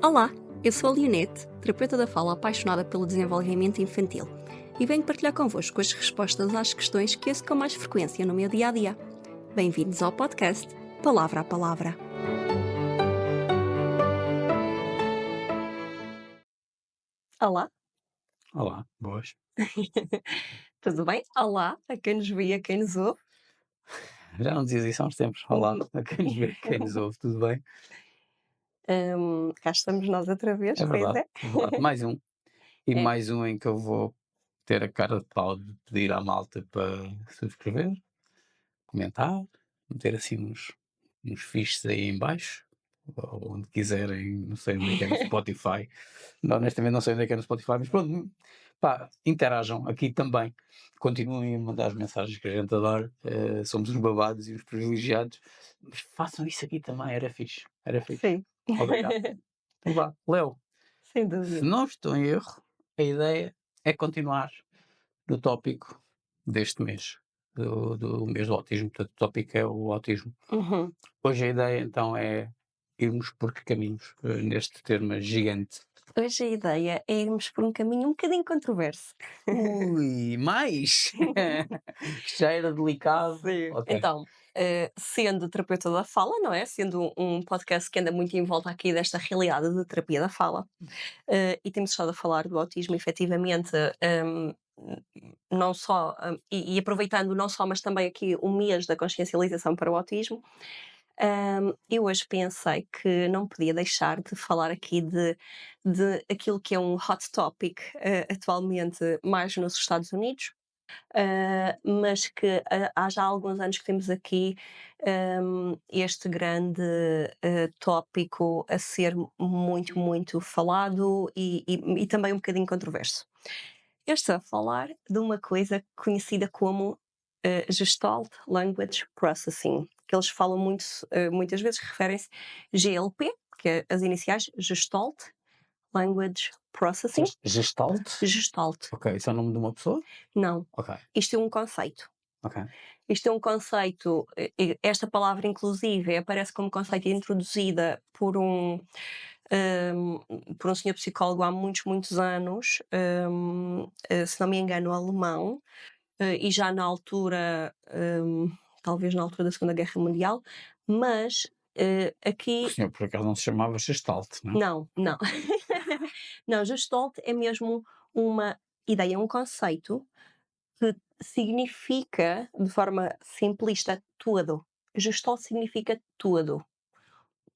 Olá, eu sou a Leonete, terapeuta da fala apaixonada pelo desenvolvimento infantil, e venho partilhar convosco as respostas às questões que ouço com mais frequência no meu dia-a-dia. Bem-vindos ao podcast Palavra a Palavra. Olá, Olá, boas. tudo bem? Olá a quem nos vê e a quem nos ouve. Já não dizias isso há uns tempos. Olá, a quem nos vê, quem nos ouve, tudo bem? Cá estamos nós outra vez, É pois verdade, é. é verdade. Mais um. E É, mais um em que eu vou ter a cara de pau de pedir à malta para subscrever, comentar, meter assim uns fixes aí em baixo, ou onde quiserem, não sei onde é que é no Spotify. Não, honestamente não sei onde é que é no Spotify, mas pronto, pá, interajam aqui também. Continuem a mandar as mensagens que a gente adora. Somos os babados e os privilegiados, mas façam isso aqui também, era fixe, era fixe. sim, Obrigado. Então vá, Léo, sem se dúvida. não estou em erro, a ideia é continuar no tópico deste mês, do mês do autismo. Portanto, o tópico é o autismo. Uhum. Hoje a ideia então é irmos por que caminhos neste tema gigante. Hoje a ideia é irmos por um caminho um bocadinho controverso. Ui, mais? Isto já era delicado. Sim. Ok. Então, sendo terapeuta da fala, não é? Sendo um podcast que anda muito em volta aqui desta realidade de terapia da fala, e temos estado a falar do autismo, efetivamente, não só, e aproveitando não só, mas também aqui o mês da consciencialização para o autismo, eu hoje pensei que não podia deixar de falar aqui de aquilo que é um hot topic, atualmente mais nos Estados Unidos, mas que há já alguns anos que temos aqui este grande tópico a ser muito, muito falado e também um bocadinho controverso. Eu estou a falar de uma coisa conhecida como Gestalt Language Processing, que eles falam muito, muitas vezes referem-se GLP, que é as iniciais Gestalt Language Processing. Gestalt? Gestalt, Ok, isso é o nome de uma pessoa? não. Ok, Isto é um conceito. ok. Isto é um conceito, esta palavra inclusive aparece como conceito introduzida hum, por um senhor psicólogo há muitos, muitos anos, se não me engano, alemão, e já na altura, talvez na altura da Segunda Guerra Mundial, mas O aqui senhor por acaso não se chamava Gestalt, não é? não, não. Não, Gestalt é mesmo uma ideia, um conceito que significa, de forma simplista, todo. Gestalt significa todo,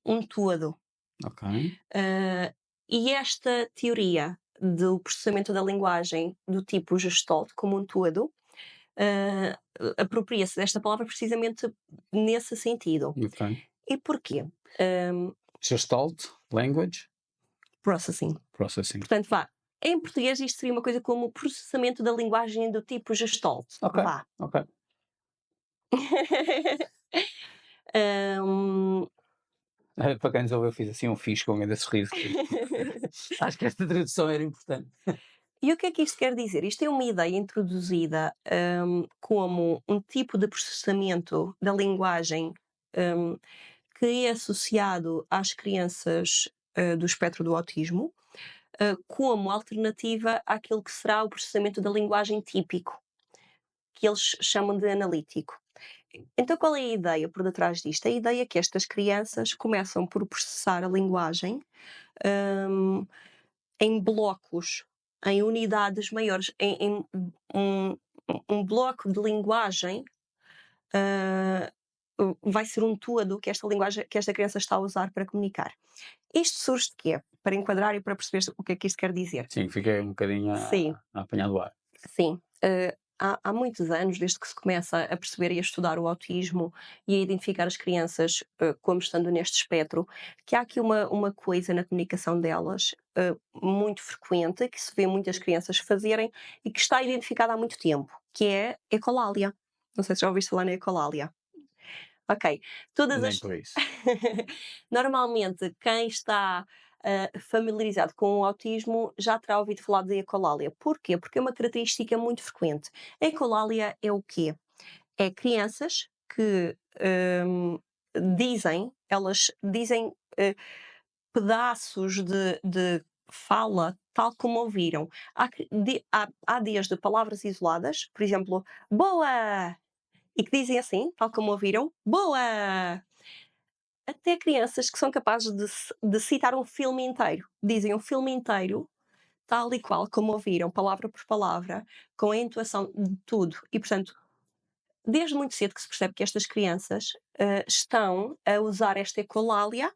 um todo. Ok. Ah, e esta teoria do processamento da linguagem do tipo Gestalt como um todo, ah, apropria-se desta palavra precisamente nesse sentido. Ok. E porquê? Ah, Gestalt, language, processing. processing. Portanto, vá. Em português isto seria uma coisa como processamento da linguagem do tipo Gestalt. Ok, Vá. ok. Hum, Para quem nos ouve, eu fiz assim um fixe com um grande sorriso. Acho que esta tradução era importante. E o que é que isto quer dizer? Isto é uma ideia introduzida, como um tipo de processamento da linguagem, hum, que é associado às crianças, do espectro do autismo, como alternativa àquilo que será o processamento da linguagem típico, que eles chamam de analítico. Então qual é a ideia por detrás disto? A ideia é que estas crianças começam por processar a linguagem, hum, em blocos, em unidades maiores, em um um bloco de linguagem, hã, vai ser um todo que esta linguagem que esta criança está a usar para comunicar. Isto surge de quê? Para enquadrar e para perceber o que é que isto quer dizer. Sim, fiquei um bocadinho Sim, a apanhar do ar. sim. Há muitos anos, desde que se começa a perceber e a estudar o autismo e a identificar as crianças, como estando neste espectro, que há aqui uma coisa na comunicação delas, muito frequente, que se vê muitas crianças fazerem e que está identificada há muito tempo, que é ecolalia. Não sei se já ouviste falar na ecolalia. Ok. Todas Nem as por isso. normalmente quem está, familiarizado com o autismo já terá ouvido falar de ecolalia. Porquê? Porque é uma característica muito frequente. A ecolalia é o quê? É crianças que, hum, elas dizem, pedaços de fala tal como ouviram. Há desde palavras isoladas, por exemplo, "boa", e que dizem assim, tal como ouviram, "boa", até crianças que são capazes de citar um filme inteiro. Dizem um filme inteiro, tal e qual como ouviram, palavra por palavra, com a entoação de tudo. E, portanto, desde muito cedo que se percebe que estas crianças, estão a usar esta ecolalia,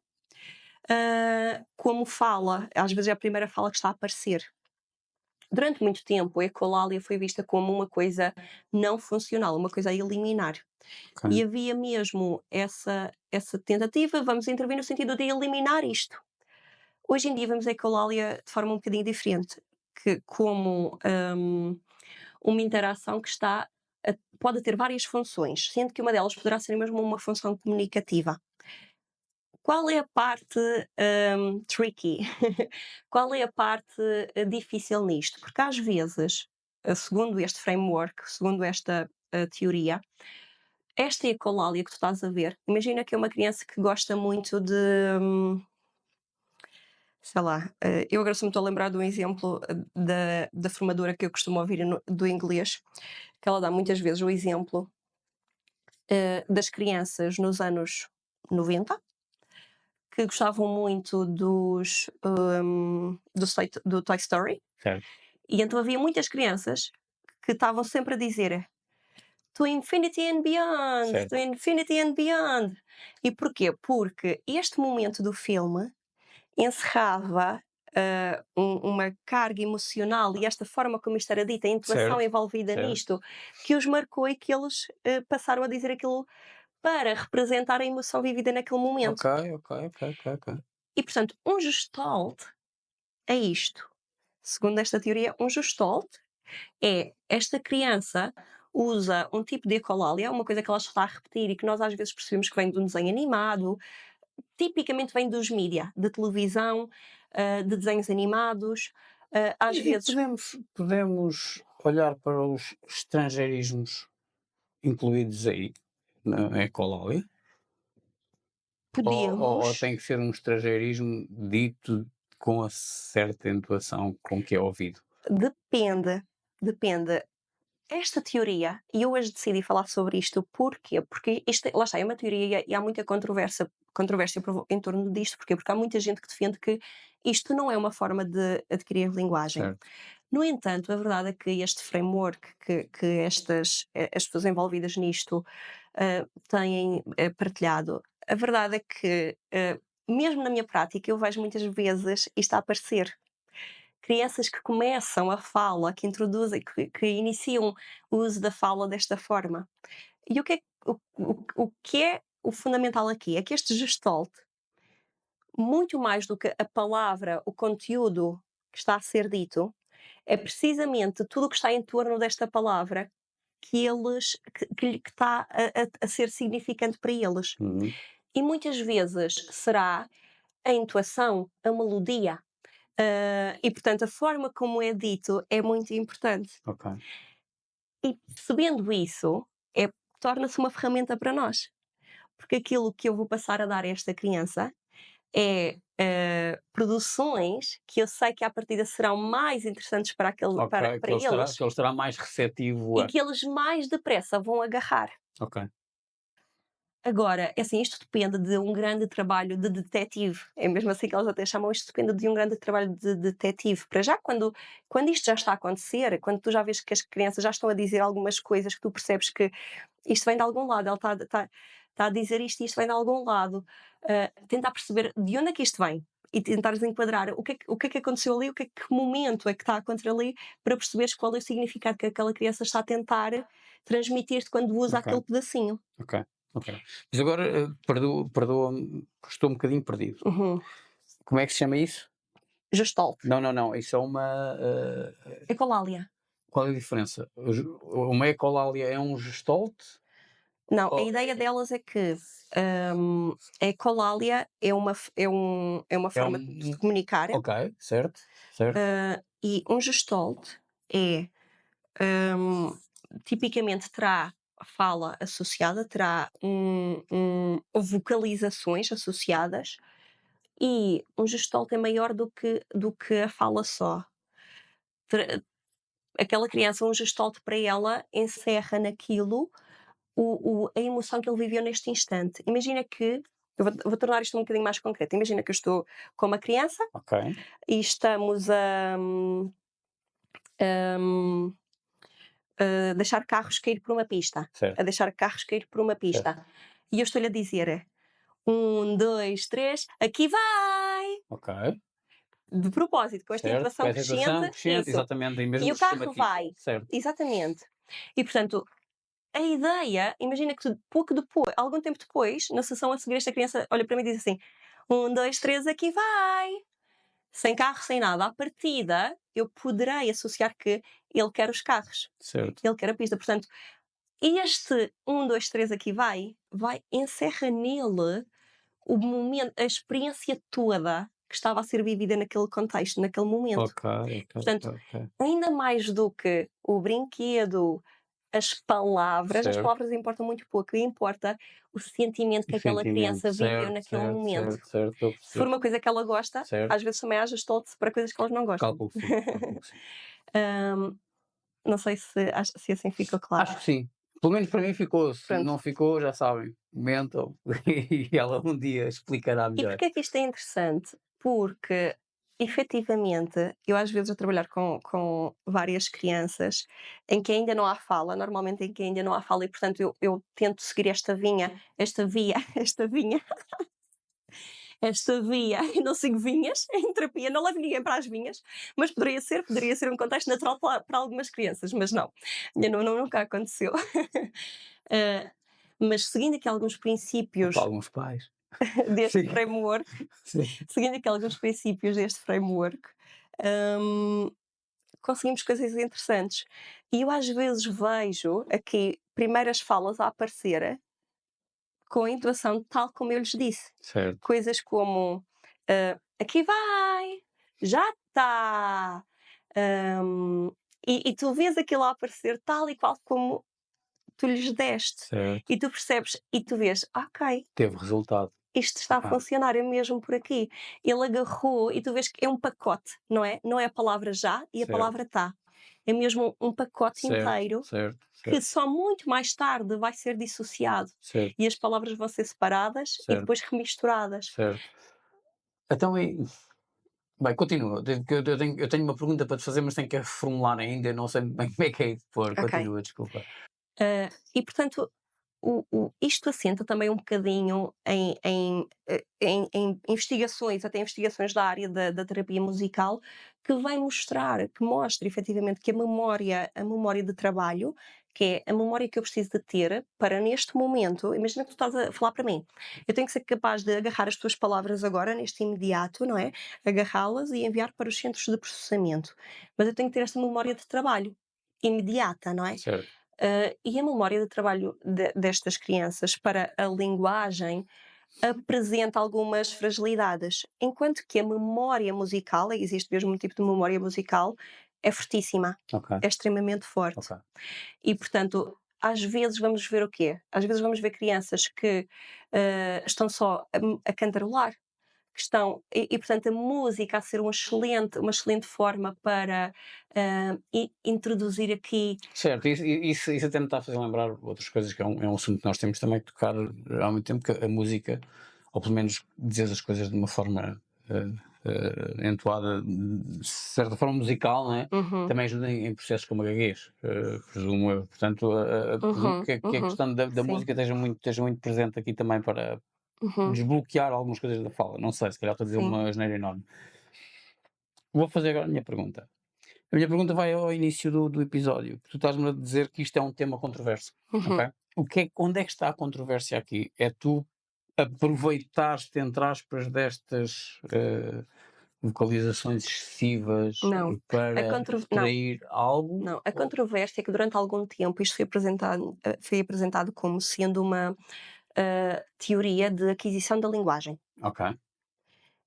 como fala. Às vezes é a primeira fala que está a aparecer. Durante muito tempo, a ecolalia foi vista como uma coisa não funcional, uma coisa a eliminar. ok, E havia mesmo essa tentativa, vamos intervir no sentido de eliminar isto. Hoje em dia vemos a ecolalia de forma um bocadinho diferente, que como, uma interação que pode ter várias funções, sendo que uma delas poderá ser mesmo uma função comunicativa. Qual é a parte, tricky? Qual é a parte, difícil nisto? Porque às vezes, segundo este framework, segundo esta, teoria, esta ecolalia que tu estás a ver, imagina que é uma criança que gosta muito de, sei lá, eu agora só me estou a lembrar de um exemplo, da formadora que eu costumo ouvir do inglês, que ela dá muitas vezes o exemplo, das crianças nos anos 90 que gostavam muito do Toy Story, certo, e então havia muitas crianças que estavam sempre a dizer "To infinity and beyond, to certo, infinity and beyond". E porquê? Porque este momento do filme encerrava, uma carga emocional e esta forma como isto era dita, a intuação certo, envolvida certo. nisto, que os marcou e que eles, passaram a dizer aquilo para representar a emoção vivida naquele Ok, momento. ok, ok, ok, ok. E portanto, um gestalt é isto. Segundo esta teoria, um gestalt é esta criança usa um tipo de ecolalia, uma coisa que ela está a repetir e que nós às vezes percebemos que vem de um desenho animado, tipicamente vem dos mídia, de televisão, de desenhos animados, às E vezes podemos olhar para os estrangeirismos incluídos aí, na Ecolália? Ou podemos, tem que ser um estrangeirismo dito com a certa entoação com que é ouvido? depende. Esta teoria, e eu hoje decidi falar sobre isto, porquê? Porque isto, lá está, é uma teoria e há muita controvérsia em torno disto, porquê? Porque há muita gente que defende que isto não é uma forma de adquirir linguagem. Certo. No entanto, a verdade é que este framework que as pessoas envolvidas nisto têm partilhado, a verdade é que, mesmo na minha prática, eu vejo muitas vezes isto a aparecer. Crianças que começam a fala, que introduzem, que iniciam o uso da fala desta forma. E o que é o fundamental aqui? É que este gestalt, muito mais do que a palavra, o conteúdo que está a ser dito, é precisamente tudo o que está em torno desta palavra que está a ser significante para eles. Uhum. E muitas vezes será a entoação, a melodia, e portanto a forma como é dito é muito importante. Ok, E percebendo isso, torna-se uma ferramenta para nós, porque aquilo que eu vou passar a dar a esta criança é, produções que eu sei que à partida serão mais interessantes ok, para eles que ele estará mais receptivo e a. que eles mais depressa vão agarrar. Ok, Agora, é assim, isto depende de um grande trabalho de detetive. É mesmo assim que eles até chamam isto, depende de um grande trabalho de detetive. Para já, quando isto já está a acontecer, quando tu já vês que as crianças já estão a dizer algumas coisas que tu percebes que isto vem de algum lado, ela está a dizer isto e isto vem de algum lado, tentar perceber de onde é que isto vem e tentares enquadrar o que é que aconteceu ali, que momento é que está a acontecer ali, para perceberes qual é o significado que aquela criança está a tentar transmitir-te quando usa ok, aquele pedacinho. ok, ok. Mas agora, perdoa-me, estou um bocadinho perdido. Uhum. Como é que se chama isso? Gestalt. Não, não, não, isso é uma, Ecolalia. qual é a diferença? Uma ecolalia é um gestalt? Não, a Ou ideia delas é que, a ecolalia é uma é forma de se um comunicar, ok, certo, certo. e um gestalt é, hum, tipicamente terá fala associada, terá vocalizações associadas e um gestalt é maior do que a fala só. Tra Aquela criança, um gestalt para ela encerra naquilo a emoção que ele viveu neste instante. Imagina que eu vou tornar isto um bocadinho mais concreto. Imagina que eu estou com uma criança Ok, e estamos hum, a deixar carros cair por uma pista, certo, a deixar carros cair por uma certo. pista. E eu estou-lhe a dizer: 1, 2, 3, aqui vai! Ok, De propósito, com esta certo. Com entoação essa crescente, equação crescente, isso. exatamente, e E mesmo o carro chamativo. vai. Certo, Exatamente. E portanto, a ideia, imagina que pouco depois, algum tempo depois, na sessão a seguir, esta criança olha para mim e diz assim: 1, 2, 3, aqui vai! Sem carro, sem nada. À partida, eu poderei associar que ele quer os carros, certo. ele quer a pista. Portanto, este 1, 2, 3, aqui vai, encerra nele o momento, a experiência toda que estava a ser vivida naquele contexto, naquele momento. Ok, ok, ok, Portanto, ok. ainda mais do que o brinquedo, as Certo. palavras importam muito pouco, importa o sentimento O que aquela sentimento, criança viveu certo, naquele certo, momento. certo, certo, estou a Se for perceber. uma coisa que ela gosta, Certo, às vezes também haja se para coisas que elas não gostam. calculo que sim, calculo que sim. Hum, não sei se assim ficou claro. Acho que sim. Pelo menos para mim ficou. Se Pronto. não ficou, já sabem, mentam e ela um dia explicará E melhor. porquê é que isto é interessante? Porque, efetivamente, eu às vezes a trabalhar com várias crianças em que ainda não há fala, normalmente em que ainda não há fala, e portanto eu tento seguir esta via, esta via, eu não sigo vinhas em terapia, não levo ninguém para as vinhas, mas poderia ser um contexto natural para algumas crianças, mas não, ainda não, nunca aconteceu. Ah, mas seguindo aqui alguns Ou para princípios alguns pais. deste Sim, framework, sim. seguindo aqui alguns princípios deste framework, hum, conseguimos coisas interessantes. E eu às vezes vejo aqui primeiras falas a aparecer com a intuação tal como eu lhes disse. Certo, Coisas como aqui vai, já está. hum, e tu vês aquilo a aparecer tal e qual como tu lhes deste. certo. E tu percebes, e tu vês, ok, Teve resultado. isto está a Ah, funcionar, é mesmo por aqui. Ele agarrou e tu vês que é um pacote, não é? Não é a palavra já e a certo, palavra tá. É mesmo um pacote certo, inteiro certo, que certo, só muito mais tarde vai ser dissociado certo, e as palavras vão ser separadas e certo, depois remisturadas. certo. Então, bem, continua. Eu tenho uma pergunta para te fazer, mas tenho que a formular ainda. Eu não sei bem como é que é de pôr. Ok. Continua, desculpa. E portanto, isto assenta também um bocadinho em investigações, até investigações da área da terapia musical, que vai mostrar, que mostra efetivamente que a memória de trabalho, que é a memória que eu preciso de ter para neste momento, imagina que tu estás a falar para mim, eu tenho que ser capaz de agarrar as tuas palavras agora, neste imediato, não é? Agarrá-las e enviar para os centros de processamento. Mas eu tenho que ter esta memória de trabalho imediata, não é? Certo, E a memória de trabalho destas crianças para a linguagem apresenta algumas fragilidades, enquanto que a memória musical, e existe mesmo um tipo de memória musical, é fortíssima, ok, é extremamente forte. ok. E, portanto, às vezes vamos ver o quê? Às vezes vamos ver crianças que estão só a cantarolar, que estão portanto a música a ser uma excelente forma para introduzir aqui. Certo, isso até me está a fazer lembrar outras coisas, que é um assunto que nós temos também que tocar há muito tempo, que a música, ou pelo menos dizer as coisas de uma forma entoada, de certa forma musical, né? Uhum, Também ajuda em processos como a gaguez, presumo eu. Portanto, presumo uhum, que a uhum. questão da Sim. música esteja muito presente aqui também para Uhum, desbloquear algumas coisas da fala. Não sei, se calhar estou a dizer sim. uma asneira enorme. Vou fazer agora a minha pergunta. A minha pergunta vai ao início do episódio. Tu estás-me a dizer que isto é um tema controverso, Uhum. ok? Onde é que está a controvérsia aqui? É tu aproveitares-te, entre aspas, destas vocalizações excessivas Não, para não, extrair algo? não. A controvérsia é que durante algum tempo isto foi apresentado como sendo uma, teoria de aquisição da linguagem. Ok.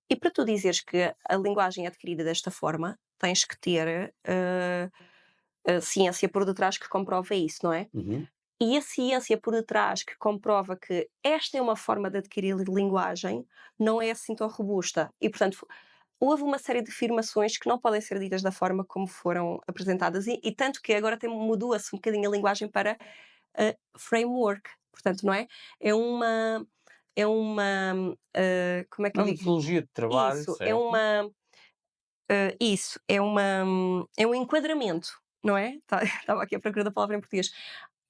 E para tu dizeres que a linguagem é adquirida desta forma, tens que ter, a ciência por detrás que comprova isso, não é? Uhum. E a ciência por detrás que comprova que esta é uma forma de adquirir linguagem, não é assim tão robusta. E, portanto, houve uma série de afirmações que não podem ser ditas da forma como foram apresentadas, e tanto que agora mudou-se um bocadinho a linguagem para framework. Portanto, não é? É uma. É uma. Como é que Uma eu digo? metodologia de trabalho, Isso, é certo? uma. Isso, é um enquadramento, não é? Estava aqui à procura da palavra em português.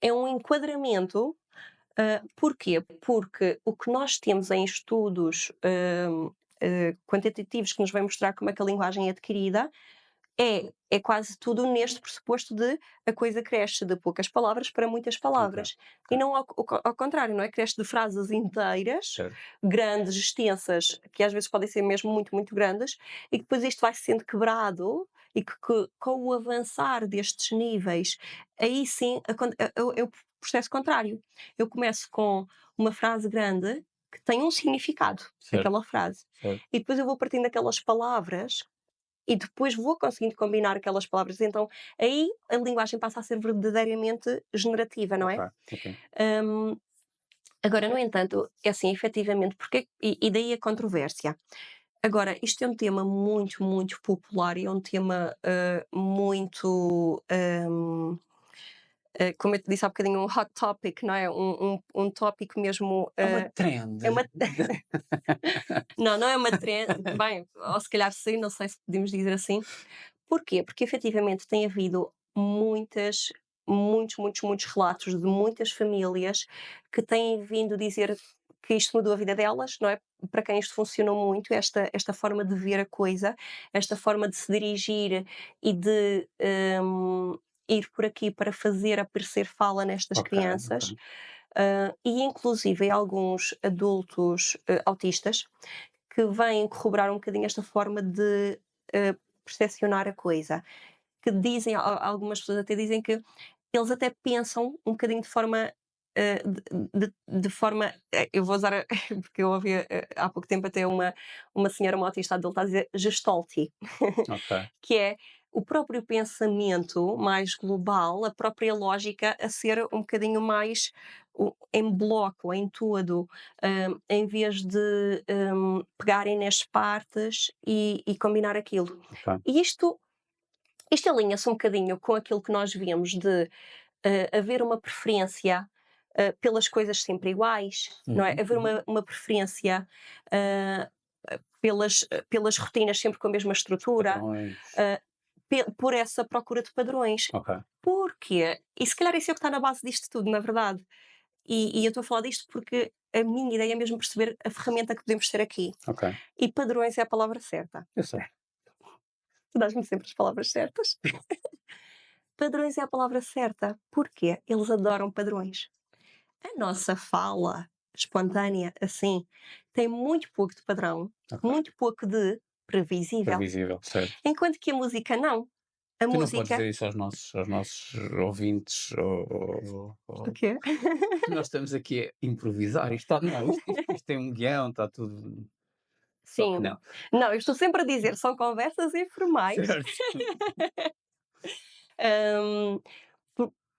É um enquadramento. Porquê? Porque o que nós temos em estudos quantitativos que nos vai mostrar como é que a linguagem é adquirida é quase tudo neste pressuposto de a coisa cresce de poucas palavras para muitas Ok, palavras. E ok, não ao contrário, não é? Cresce de frases inteiras, certo. grandes, extensas, que às vezes podem ser mesmo muito, muito grandes, e que depois isto vai sendo quebrado e que com o avançar destes níveis, aí sim é o processo contrário. Eu começo com uma frase grande que tem um significado, Certo, aquela frase, certo. e depois eu vou partindo daquelas palavras e depois vou conseguindo combinar aquelas palavras, então aí a linguagem passa a ser verdadeiramente generativa, não Ok, é? ok. Hum, Agora, no entanto, é assim, efetivamente, porque e daí a controvérsia. Agora, isto é um tema muito, muito popular e é um tema, muito, como eu te disse há bocadinho, um hot topic, não é? Um tópico mesmo, É uma trend. é uma não, não é uma trend, bem, ou se calhar sim, não sei se podemos dizer assim. Porquê? Porque efetivamente tem havido muitos relatos de muitas famílias que têm vindo dizer que isto mudou a vida delas, não é? Para quem isto funcionou muito, esta forma de ver a coisa, esta forma de se dirigir e de ir por aqui para fazer aparecer fala nestas Ok, ok. crianças, e inclusive alguns adultos autistas que vêm corroborar um bocadinho esta forma de percepcionar a coisa. Que dizem, algumas pessoas até dizem que eles até pensam um bocadinho de forma, de forma, eu vou usar, porque eu ouvi há pouco tempo até uma senhora, uma autista adulta, a dizer gestálti, Ok, que é o próprio pensamento mais global, a própria lógica a ser um bocadinho mais em bloco, em todo, em vez de pegarem nas partes e combinar aquilo. ok. E isto alinha-se um bocadinho com aquilo que nós vemos de haver uma preferência pelas coisas sempre iguais, não é? Uhum, Haver uhum. uma preferência uh, pelas rotinas sempre com a mesma estrutura, Padrões. uh, por essa procura de padrões. Ok, Porquê? E se calhar isso é o que está na base disto tudo, na verdade. E eu estou a falar disto porque a minha ideia é mesmo perceber a ferramenta que podemos ter aqui. ok. E padrões é a palavra certa. Eu sei. Tu dás-me sempre as palavras certas. Padrões é a palavra certa. Porquê? Eles adoram padrões. A nossa fala espontânea, assim, tem muito pouco de padrão, Ok. muito pouco de previsível. Previsível, certo. Enquanto que a música não. A Tu não podes música. dizer isso aos nossos ouvintes O ou quê? que nós estamos aqui a improvisar. Isto está não, isto tem um guião, está tudo só que Sim. não. Não, eu estou sempre a dizer, são conversas informais. Certo. Hum,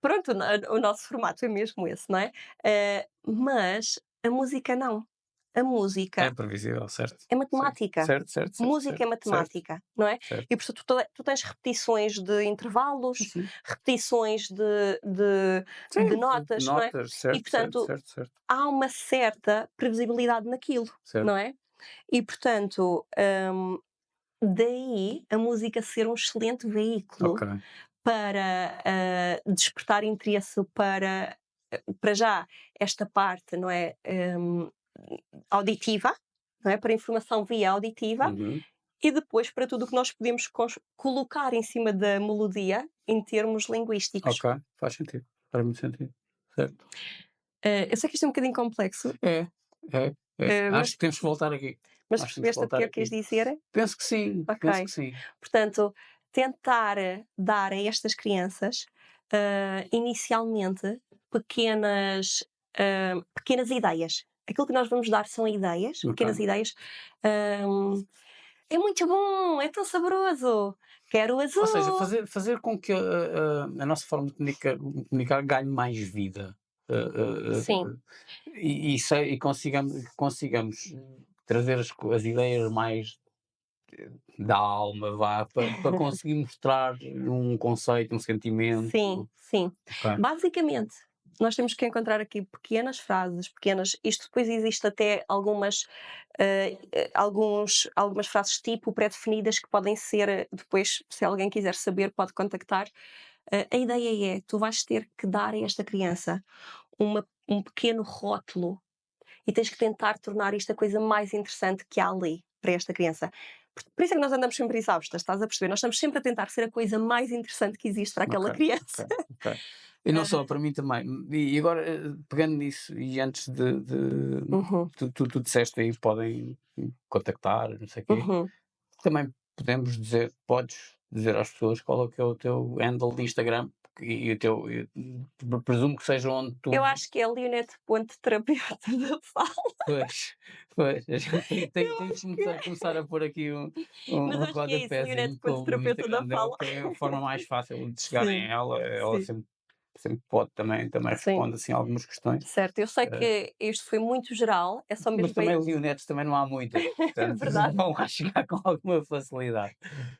pronto, o nosso formato é mesmo esse, não é? Mas a música não. A É música previsível, certo. é Sim. matemática. Certo, certo, certo, Música certo, é certo, matemática, não é? certo. E portanto tu tens repetições de Sim, intervalos, sim. repetições de Sim, de notas, não é? notas, E certo, certo, portanto certo, certo, há uma certa previsibilidade naquilo, certo. não é? E portanto, daí a música ser um excelente Ok, veículo para, despertar interesse para já esta parte, não é, auditiva, não é, para informação via auditiva, uhum, e depois para tudo o que nós podemos colocar em cima da melodia em termos linguísticos. ok, faz sentido, faz muito sentido, certo. Eu sei que isto é um bocadinho complexo, É, é. Acho mas que temos que voltar aqui. mas Acho que temos que percebeste o que voltar eu quis aqui. dizer? Penso que sim, penso que Ok. sim. Portanto, tentar dar a estas crianças, inicialmente, pequenas ideias. Aquilo que nós vamos dar são ideias, pequenas Ok. ideias. hum, É muito bom, é tão saboroso. Quero Ou seja, azul. fazer com que a nossa forma de comunicar ganhe mais vida. Sim, e consigamos trazer as ideias mais da alma, vá, para conseguir mostrar um conceito, um sim, sentimento. sim. Ok, Basicamente, nós temos que encontrar aqui pequenas frases, pequenas isto depois existe até algumas, algumas frases tipo pré-definidas que podem ser depois, se alguém quiser saber, pode contactar. A ideia é, tu vais ter que dar a esta criança um pequeno rótulo e tens que tentar tornar isto a coisa mais interessante que há ali para esta criança. Por isso é que nós andamos sempre exaustas, estás a perceber? Nós estamos sempre a tentar ser a coisa mais interessante que existe para ok, aquela ok, criança. ok. E não só, para mim também. E agora, pegando nisso, e antes de Uhum, tu disseste aí, podem contactar, não sei o quê. uhum. Também podes dizer às pessoas qual é que é o teu handle de Instagram e o teu, presumo que seja onde tu. Eu acho que é Leonete.terapeuta da fala. Pois, pois, a gente Eu temos acho que que é. começar a pôr aqui Mas um acho que é isso, rodapézinho como o Leonete.terapeuta da Instagram dela, fala. que é a forma mais fácil de chegarem Sim, a ela. Ela sim, sempre pode também sim. responde assim algumas questões. Certo, eu sei Eh, que isto foi muito geral, é só mas mesmo para. também Leonetes também não há muitas, É portanto verdade. vão lá chegar com alguma facilidade.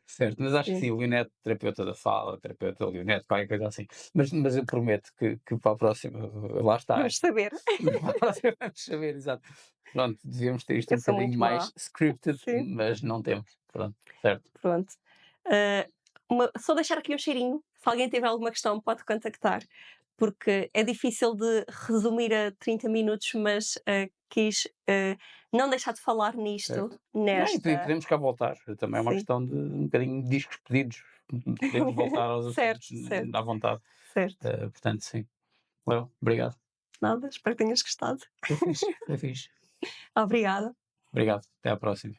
Certo, mas acho que Sim. sim, o Leonete, terapeuta da fala, terapeuta Leonete, qualquer coisa assim. Mas eu prometo que para a próxima, lá está, Vamos saber. para a próxima vamos saber, exato. Pronto, devíamos ter isto Eu um sou bocadinho muito má. mais scripted, Sim. mas não temos. Pronto, certo. Pronto. Ah, só deixar aqui um cheirinho, se alguém tiver alguma questão pode contactar, porque é difícil de resumir a 30 minutos, mas quis não deixar de falar nisto, Certo. Não, e nesta. podemos cá voltar. Também é uma Sim. questão de um bocadinho de discos pedidos. Podemos voltar aos Certo, assuntos certo, à vontade. certo. Portanto, sim. Well, obrigado. Nada, espero que tenhas gostado. Foi fixe, foi fixe. Obrigada. Obrigado. Até à próxima.